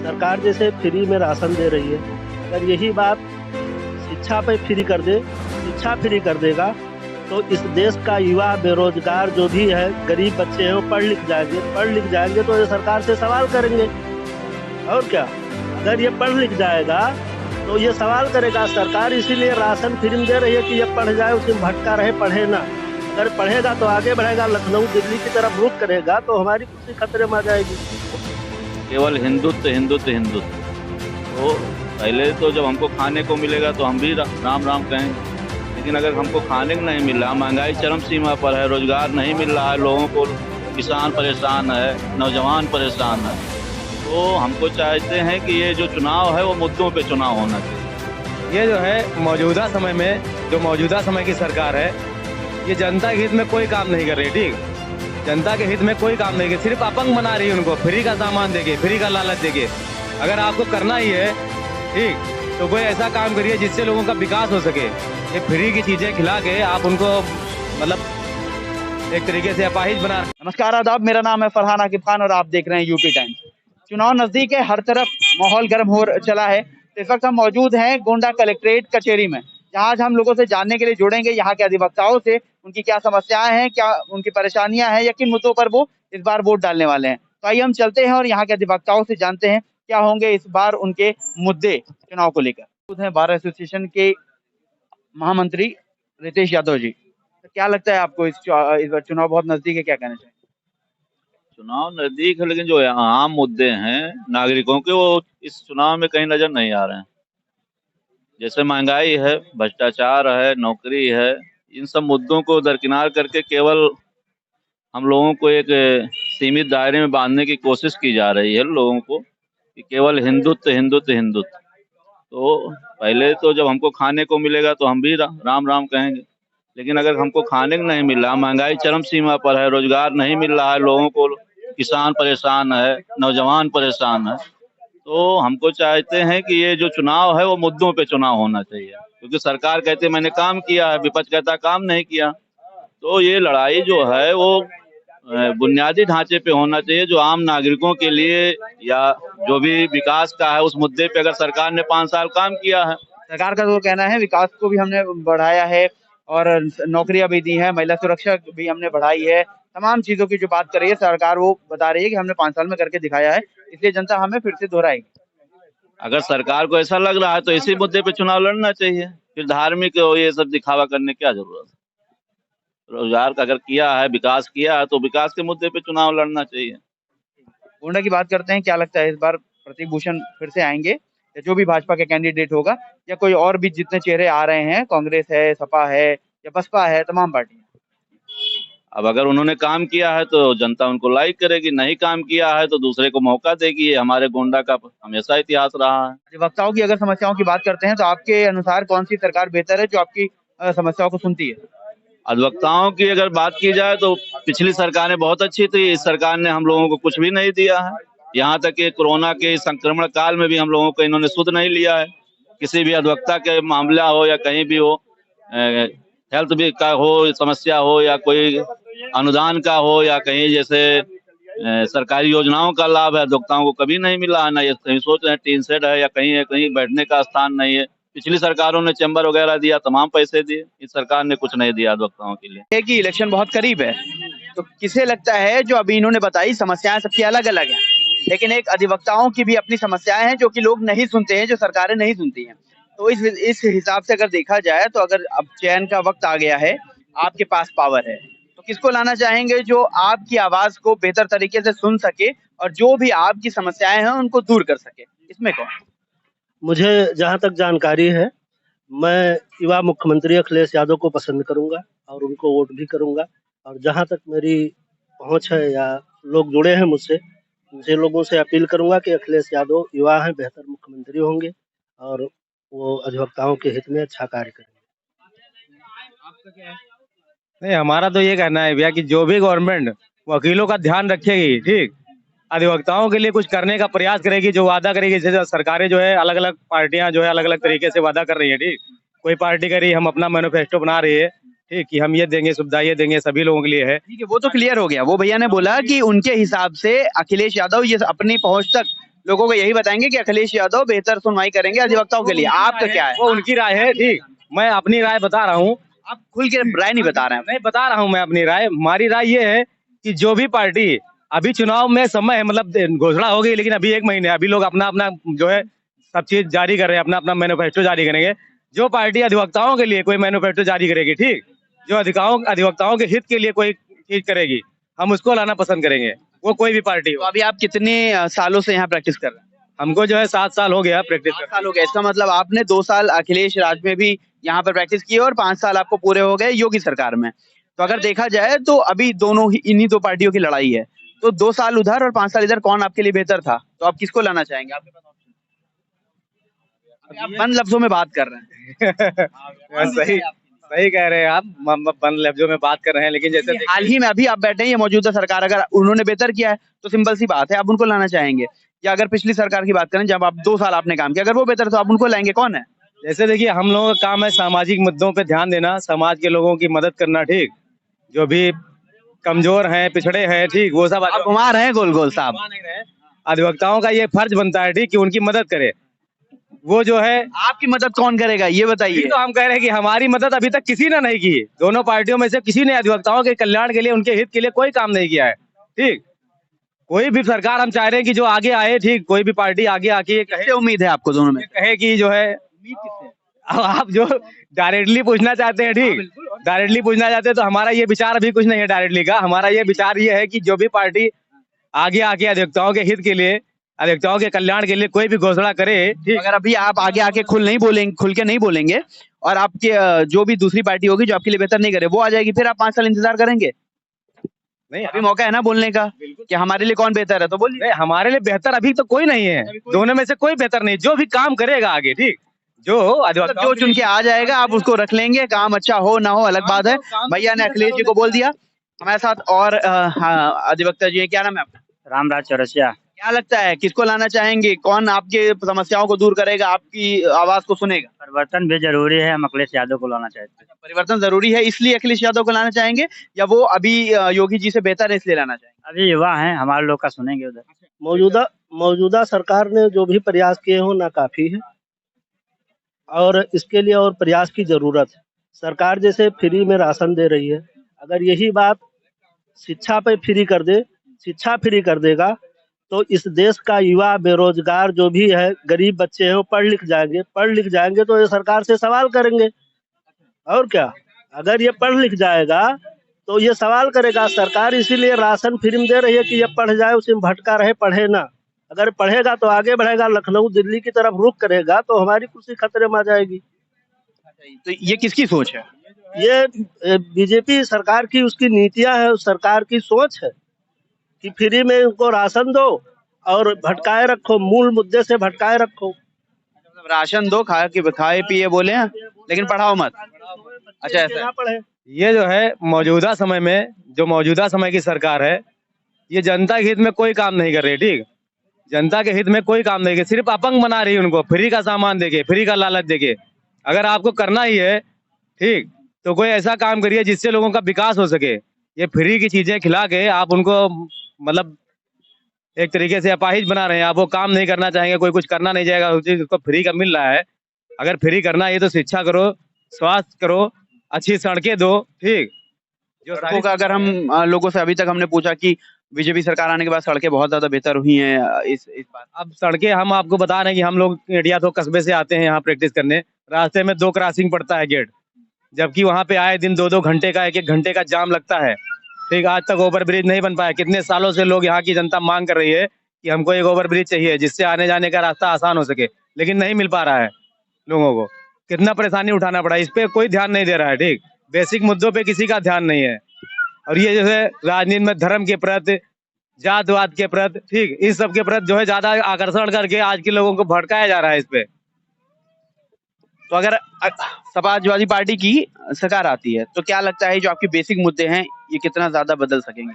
सरकार जैसे फ्री में राशन दे रही है, अगर यही बात शिक्षा पे फ्री कर दे, शिक्षा फ्री कर देगा, तो इस देश का युवा बेरोजगार जो भी है, गरीब बच्चे हैं, वो पढ़ लिख जाएंगे तो ये सरकार से सवाल करेंगे। और क्या, अगर ये पढ़ लिख जाएगा तो ये सवाल करेगा। सरकार इसीलिए राशन फ्री में दे रही है कि ये पढ़ जाए, उसमें भटका रहे, पढ़े ना। अगर पढ़ेगा तो आगे बढ़ेगा, लखनऊ दिल्ली की तरफ रुख करेगा तो हमारी कुर्सी खतरे में आ जाएगी। केवल हिंदुत्व हिंदुत्व हिंदुत्व। तो पहले तो जब हमको खाने को मिलेगा तो हम भी राम राम कहेंगे, लेकिन अगर हमको खाने को नहीं मिल रहा, महंगाई चरम सीमा पर है, रोजगार नहीं मिल रहा है लोगों को, किसान परेशान है, नौजवान परेशान है, तो हमको चाहते हैं कि ये जो चुनाव है वो मुद्दों पे चुनाव होना चाहिए। ये जो है मौजूदा समय में, जो मौजूदा समय की सरकार है, ये जनता के हित में कोई काम नहीं कर रही। ठीक, जनता के हित में कोई काम नहीं कर, सिर्फ अपंग बना रही है उनको, फ्री का सामान देके, फ्री का लालच देके। अगर आपको करना ही है ठीक, तो कोई ऐसा काम करिए जिससे लोगों का विकास हो सके। ये फ्री की चीजें खिला के आप उनको मतलब एक तरीके से अपाहिज बना। नमस्कार, आदाब, मेरा नाम है फरहान आकिब खान और आप देख रहे हैं यूपी टाइम्स। चुनाव नजदीक है, हर तरफ माहौल गर्म हो चला है। तो इस वक्त हम मौजूद हैं गोंडा कलेक्ट्रेट कचहरी में, जहां आज हम लोगों से जानने के लिए जुड़ेंगे यहाँ के अधिवक्ताओं से, उनकी क्या समस्याएं हैं, क्या उनकी परेशानियां हैं या किन मुद्दों पर वो इस बार वोट डालने वाले हैं। तो आइए हम चलते हैं और यहाँ के अधिवक्ताओं से जानते हैं क्या होंगे इस बार उनके मुद्दे चुनाव को लेकर। बार एसोसिएशन के महामंत्री रितेश यादव जी, तो क्या लगता है आपको इस बार चुनाव बहुत नजदीक है, क्या कहना चाहिए? चुनाव नजदीक है, लेकिन जो आम मुद्दे हैं नागरिकों के, वो इस चुनाव में कहीं नजर नहीं आ रहे हैं। जैसे महंगाई है, भ्रष्टाचार है, नौकरी है, इन सब मुद्दों को दरकिनार करके केवल हम लोगों को एक सीमित दायरे में बांधने की कोशिश की जा रही है लोगों को, कि केवल हिंदुत्व हिंदुत्व हिंदुत्व। तो पहले तो जब हमको खाने को मिलेगा तो हम भी राम राम कहेंगे, लेकिन अगर हमको खाने को नहीं मिल रहा, महंगाई चरम सीमा पर है, रोजगार नहीं मिल रहा है लोगों को, किसान परेशान है, नौजवान परेशान है, तो हमको चाहते हैं कि ये जो चुनाव है वो मुद्दों पे चुनाव होना चाहिए। क्योंकि सरकार कहती है मैंने काम किया है, विपक्ष कहता काम नहीं किया। तो ये लड़ाई जो है वो बुनियादी ढांचे पे होना चाहिए, जो आम नागरिकों के लिए या जो भी विकास का है उस मुद्दे पे अगर सरकार ने 5 साल काम किया है। सरकार का तो कहना है विकास को भी हमने बढ़ाया है और नौकरियां भी दी हैं, महिला सुरक्षा भी हमने बढ़ाई है, तमाम चीजों की जो बात कर रही है सरकार, वो बता रही है कि हमने 5 साल में करके दिखाया है, इसलिए जनता हमें फिर से दोहराएगी। अगर सरकार को ऐसा लग रहा है तो इसी मुद्दे पे चुनाव लड़ना चाहिए, फिर धार्मिक ये सब दिखावा करने की क्या जरूरत है। रोजगार का अगर किया है, विकास किया है, तो विकास के मुद्दे पे चुनाव लड़ना चाहिए। गोंडा की बात करते हैं, क्या लगता है इस बार प्रतीक भूषण फिर से आएंगे या जो भी भाजपा के कैंडिडेट होगा, या कोई और भी जितने चेहरे आ रहे हैं, कांग्रेस है, सपा है या बसपा है, तमाम पार्टियां? अब अगर उन्होंने काम किया है तो जनता उनको लाइक करेगी, नहीं काम किया है तो दूसरे को मौका देगी। ये हमारे गोंडा का हमेशा इतिहास रहा है। अधिवक्ताओं की अगर समस्याओं की बात करते हैं तो आपके अनुसार कौन सी सरकार बेहतर है जो आपकी समस्याओं को सुनती है? अधिवक्ताओं की अगर बात की जाए तो पिछली सरकारें बहुत अच्छी थी, इस सरकार ने हम लोगों को कुछ भी नहीं दिया है। यहाँ तक कि कोरोना के संक्रमण काल में भी हम लोगों को इन्होंने सुध नहीं लिया है। किसी भी अधिवक्ता के मामला हो या कहीं भी हो, हेल्थ भी का हो समस्या हो या कोई अनुदान का हो या कहीं जैसे सरकारी योजनाओं का लाभ है, अधिवक्ताओं को कभी नहीं मिला है। ना ये कहीं सोच रहे हैं टीन शेड है या कहीं बैठने का स्थान नहीं है। पिछली सरकारों ने चैम्बर वगैरह दिया, तमाम पैसे दिए, इस सरकार ने कुछ नहीं दिया अधिवक्ताओं के लिए। कि इलेक्शन बहुत करीब है, तो किसे लगता है जो अभी इन्होंने बताई समस्याएं सबकी अलग अलग हैं, लेकिन एक अधिवक्ताओं की भी अपनी समस्याएं हैं जो कि लोग नहीं सुनते हैं, जो सरकारें नहीं सुनती हैं। तो इस हिसाब से अगर देखा जाए तो अगर अब चयन का वक्त आ गया है, आपके पास पावर है, तो किसको लाना चाहेंगे जो आपकी आवाज को बेहतर तरीके से सुन सके और जो भी आपकी समस्याएं हैं उनको दूर कर सके? इसमें कौन? मुझे जहाँ तक जानकारी है, मैं युवा मुख्यमंत्री अखिलेश यादव को पसंद करूंगा और उनको वोट भी करूंगा। और जहाँ तक मेरी पहुंच है या लोग जुड़े हैं मुझसे, उनसे लोगों से अपील करूंगा कि अखिलेश यादव युवा हैं, बेहतर मुख्यमंत्री होंगे और वो अधिवक्ताओं के हित में अच्छा कार्य करेंगे। आपका क्या है? नहीं, हमारा तो ये कहना है भैया कि जो भी गवर्नमेंट वकीलों का ध्यान रखेगी, ठीक, अधिवक्ताओं के लिए कुछ करने का प्रयास करेगी, जो वादा करेगी। जैसे सरकारें जो है अलग अलग पार्टियां जो है अलग अलग तरीके से वादा कर रही है, ठीक, कोई पार्टी कह रही है हम अपना मैनिफेस्टो बना रही है, ठीक, कि हम ये देंगे, सुविधा ये देंगे, सभी लोगों के लिए है। ठीक है, वो तो क्लियर हो गया। वो भैया ने बोला कि उनके हिसाब से अखिलेश यादव ये अपनी पहुंच तक लोगों को यही बताएंगे कि अखिलेश यादव बेहतर सुनवाई करेंगे अधिवक्ताओं के लिए। आपका क्या है? वो उनकी राय है, ठीक। मैं अपनी राय बता रहा हूँ। आप खुल के राय नहीं बता रहे हैं। नहीं बता रहा हूँ मैं अपनी राय। हमारी राय ये है कि जो भी पार्टी, अभी चुनाव में समय है, मतलब घोषणा हो गई, लेकिन अभी 1 महीने, अभी लोग अपना अपना जो है सब चीज जारी कर रहे हैं, अपना अपना मैनिफेस्टो जारी करेंगे। जो पार्टी अधिवक्ताओं के लिए कोई मैनिफेस्टो जारी करेगी, ठीक, जो अधिवक्ताओं के हित के लिए कोई चीज करेगी, हम उसको लाना पसंद करेंगे, वो कोई भी पार्टी तो हो। अभी आप कितने सालों से यहाँ प्रैक्टिस कर रहे हैं? हमको जो है 7 साल हो गया प्रैक्टिस 7 साल हो गए। इसका मतलब आपने 2 साल अखिलेश राज में भी यहाँ पर प्रैक्टिस की और 5 साल आपको पूरे हो गए योगी सरकार में। तो अगर देखा जाए तो अभी दोनों ही इन्हीं 2 पार्टियों की लड़ाई है। तो 2 साल उधर और 5 साल इधर, कौन आपके लिए बेहतर था? तो आप किसको लाना चाहेंगे? आपके पास ऑप्शन है। आप बंद लफ्जों में बात कर रहे हैं। सही सही कह रहे हैं आप, हम बंद लफ्जों में बात कर रहे हैं, लेकिन जैसे हाल ही में अभी आप बैठे हैं, ये मौजूदा सरकार अगर उन्होंने बेहतर किया है तो सिंपल सी बात है, आप उनको लाना चाहेंगे। या अगर पिछली सरकार की बात करें, जब आप 2 साल आपने काम किया, अगर वो बेहतर तो आप उनको लाएंगे, कौन है? जैसे देखिए, हम लोगों का काम है सामाजिक मुद्दों पे ध्यान देना, समाज के लोगों की मदद करना, ठीक, जो भी कमजोर हैं, पिछड़े हैं, ठीक, वो सब आप घुमा रहे हैं गोल गोल साहब। घुमा नहीं रहे। अधिवक्ताओं का ये फर्ज बनता है, ठीक, कि उनकी मदद करे। वो जो है, आपकी मदद कौन करेगा ये बताइए? तो हम कह रहे हैं कि हमारी मदद अभी तक किसी ने नहीं की। दोनों पार्टियों में से किसी ने अधिवक्ताओं के कल्याण के लिए, उनके हित के लिए कोई काम नहीं किया है, ठीक। कोई भी सरकार हम चाह रहे हैं कि जो आगे आए, ठीक, कोई भी पार्टी आगे आके किससे उम्मीद है आपको दोनों में? कहे कि जो है, अब आप जो डायरेक्टली पूछना चाहते हैं, ठीक, डायरेक्टली पूछना चाहते हैं, तो हमारा ये विचार अभी कुछ नहीं है डायरेक्टली का। हमारा ये विचार ये है कि जो भी पार्टी आगे आके अधिवक्ताओं के हित के लिए, अधिवक्ताओं के कल्याण के लिए कोई भी घोषणा करे, ठीक। अगर अभी आप आगे आके खुल के नहीं बोलेंगे और आपके जो भी दूसरी पार्टी होगी जो आपके लिए बेहतर नहीं करे वो आ जाएगी, फिर आप 5 साल इंतजार करेंगे? नहीं, अभी मौका है ना बोलने का कि हमारे लिए कौन बेहतर है, तो बोलिए। नहीं, हमारे लिए बेहतर अभी तो कोई नहीं है, दोनों में से कोई बेहतर नहीं। जो भी काम करेगा आगे, ठीक, जो मतलब जो चुन के आ जाएगा आप उसको रख लेंगे, काम अच्छा हो ना हो अलग बात है। भैया ने अखिलेश जी को बोल दिया। हमारे साथ और अधिवक्ता जी हैं। क्या नाम है आपका? रामराज चौरसिया। क्या लगता है किसको लाना चाहेंगे? कौन आपके समस्याओं को दूर करेगा, आपकी आवाज को सुनेगा? परिवर्तन भी जरूरी है, हम अखिलेश यादव को लाना चाहते हैं। परिवर्तन जरूरी है इसलिए अखिलेश यादव को लाना चाहेंगे, या वो अभी योगी जी से बेहतर है इसलिए लाना चाहेंगे? अभी युवा हैं, हमारे लोग का सुनेंगे उधर। मौजूदा सरकार ने जो भी प्रयास किए हो नाकाफी है और इसके लिए और प्रयास की जरूरत है। सरकार जैसे फ्री में राशन दे रही है, अगर यही बात शिक्षा पे फ्री कर दे, शिक्षा फ्री कर देगा तो इस देश का युवा बेरोजगार जो भी है, गरीब बच्चे हैं, वो पढ़ लिख जाएंगे तो ये सरकार से सवाल करेंगे। और क्या, अगर ये पढ़ लिख जाएगा तो ये सवाल करेगा। सरकार इसीलिए राशन फ्री में दे रही है कि ये पढ़ जाए, उसी में भटका रहे, पढ़े ना। अगर पढ़ेगा तो आगे बढ़ेगा, लखनऊ दिल्ली की तरफ रुख करेगा तो हमारी कुर्सी खतरे में आ जाएगी। तो ये किसकी सोच है? ये बीजेपी सरकार की उसकी नीतियां है, सरकार की सोच है कि फ्री में उनको राशन दो और भटकाए रखो, मूल मुद्दे से भटकाए रखो। मतलब राशन दो, खाए पिए बोले हैं, लेकिन पढ़ाओ मत। अच्छा, ऐसा है। पढ़े। ये जो है मौजूदा समय में, जो मौजूदा समय की सरकार है, ये जनता के हित में कोई काम नहीं कर रही, ठीक, जनता के हित में कोई काम नहीं, सिर्फ अपंग बना रही है उनको, फ्री का सामान देके, फ्री का लालच देके। अगर आपको करना ही है, ठीक, तो कोई ऐसा काम करिए जिससे लोगों का विकास हो सके। ये फ्री की चीजें खिला के आप उनको मतलब एक तरीके से अपाहिज बना रहे हैं। आप वो काम नहीं करना चाहेंगे, कोई कुछ करना नहीं जाएगा, उसको फ्री का मिल रहा है। अगर फ्री करना है तो शिक्षा करो, स्वास्थ्य करो, अच्छी सड़कें दो, ठीक। जो सड़कों का अगर हम लोगों से अभी तक हमने पूछा कि बीजेपी सरकार आने के बाद सड़कें बहुत ज्यादा बेहतर हुई हैं, इस बात। अब सड़कें हम आपको बता रहे हैं कि हम लोग इंडिया तो कस्बे से आते हैं यहाँ प्रैक्टिस करने, रास्ते में 2 क्रॉसिंग पड़ता है गेट, जबकि वहाँ पे आए दिन 2-2 घंटे का, 1-1 घंटे का जाम लगता है, ठीक। आज तक ओवर ब्रिज नहीं बन पाया। कितने सालों से लोग यहाँ की जनता मांग कर रही है कि हमको एक ओवर ब्रिज चाहिए जिससे आने जाने का रास्ता आसान हो सके, लेकिन नहीं मिल पा रहा है लोगों को। कितना परेशानी उठाना पड़ा, इस पे कोई ध्यान नहीं दे रहा है, ठीक। बेसिक मुद्दों पे किसी का ध्यान नहीं है। और ये जैसे राजनीति में धर्म के प्रति, जातवाद के प्रति, ठीक, इस सब के प्रति जो है ज्यादा आकर्षण करके आज के लोगों को भड़काया जा रहा है इस पे। तो अगर समाजवादी पार्टी की सरकार आती है तो क्या लगता है जो आपके बेसिक मुद्दे हैं ये कितना ज्यादा बदल सकेंगे?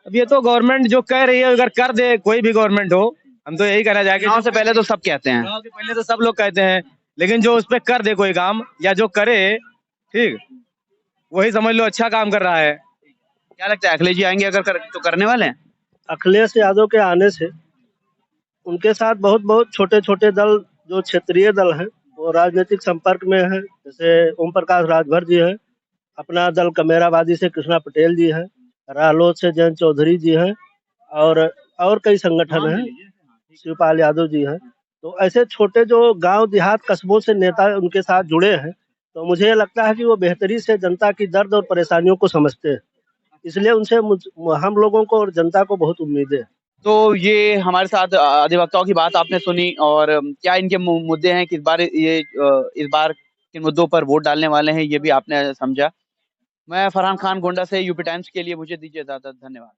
अब ये तो गवर्नमेंट जो कह रही है, अगर कर दे, कोई भी गवर्नमेंट हो, हम तो यही कहना चाहेंगे। चुनाव से पहले तो सब कहते हैं, चुनाव से पहले तो सब लोग कहते हैं, लेकिन जो उस पर कर दे कोई काम, या जो करे, ठीक, वही समझ लो अच्छा काम कर रहा है। क्या लगता है अखिलेश जी आएंगे अगर तो करने वाले हैं? अखिलेश यादव के आने से उनके साथ बहुत बहुत छोटे छोटे दल जो क्षेत्रीय दल हैं वो राजनीतिक संपर्क में है। जैसे ओम प्रकाश राजभर जी हैं, अपना दल कमेराबादी से कृष्णा पटेल जी हैं, रालोद से जयंत चौधरी जी हैं, और कई संगठन हैं, शिवपाल यादव जी हैं। तो ऐसे छोटे जो गांव देहात कस्बों से नेता उनके साथ जुड़े हैं, तो मुझे लगता है कि वो बेहतरी से जनता की दर्द और परेशानियों को समझते हैं। इसलिए उनसे हम लोगों को और जनता को बहुत उम्मीदें हैं। तो ये हमारे साथ अधिवक्ताओं की बात आपने सुनी, और क्या इनके मुद्दे हैं, किस बार ये इस बार किन मुद्दों पर वोट डालने वाले हैं, ये भी आपने समझा। मैं फरहान खान गोंडा से यूपी टाइम्स के लिए, मुझे दीजिए इजाजत। धन्यवाद।